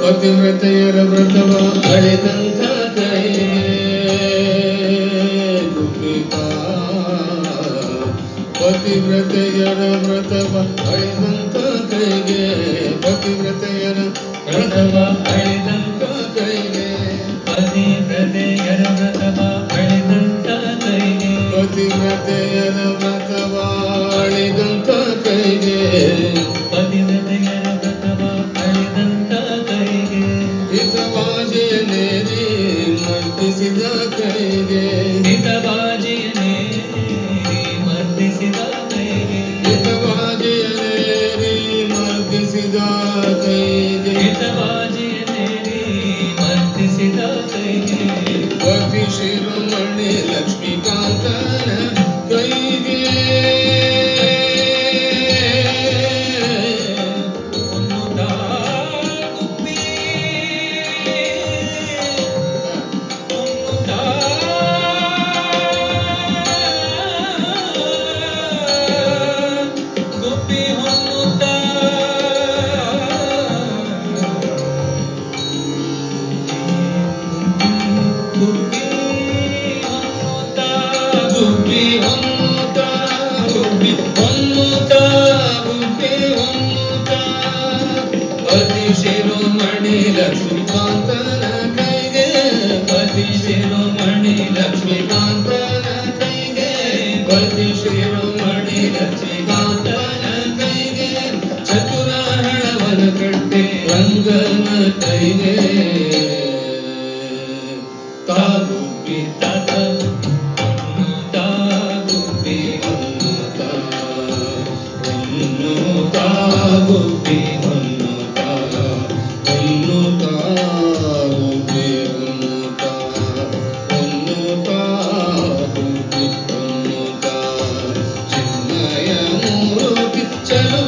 ಪತಿವ್ರತೆಯರ ವ್ರತವ ಅಳೆದಂಥ ಕೈಗೆ ಗುಬ್ಬಿಕಾ ಪತಿವ್ರತೆಯರ ವ್ರತವ ಅಳೆದಂಥ ಕೈಗೆ ಪತಿವ್ರತೆಯರ ವ್ರತವ ಅಳೆದಂಥ ಕೈಗೆ ಪತಿವ್ರತೆಯರ ವ್ರತವ ಅಳೆದಂಥ ಕೈಗೆ ಪತಿವ್ರತೆಯರ ವ್ರತವ ಅಳೆದಂಥ ಕೈಗೆ ಪತಿವ್ರತೆಯರ ವ್ರತವ ಅಳೆದಂಥ ಕೈಗೆ ಹಿತವಾಜಿಯನೇರಿ ಮರ್ದಿಸಿದ ಕೈಗೆ ಹಿತವಾಜಿಯನೇರಿ ಮರ್ದಿಸಿದ ಕೈಗೆ ಹಿತವಾಜಿಯನೇರಿ ಮರ್ದಿಸಿದ ಕೈಗೆ ಹಿತವಾಜಿಯನೇರಿ ಮರ್ದಿಸಿದ ಕೈಗೆ ಪತಿ ಶಿರೋಮಣಿ ಲಕ್ಷ್ಮೀಕಾಂತನ ಕೈಗೆ ಶಿರೋಮಣಿ ಲಕ್ಷ್ಮೀಕಾಂತನ ಕೈಗೆ ಪತಿ ಶಿರೋಮಣಿ ಲಕ್ಷ್ಮೀಕಾಂತನ ಕೈಗೆ ಪತಿ ಶಿರೋಮಣಿ ಲಕ್ಷ್ಮೀಕಾಂತನ ಕೈಗೆ ಚತುರ ಹಣವನ ಕಟ್ಟೆ ರಂಗನ ಕೈಗೆ ತಾಗುಬ್ಬಿ ತಾತ ತಾಗುಬ್ಬಿ ತಾಗುಬ್ಬಿ ಚಲೋ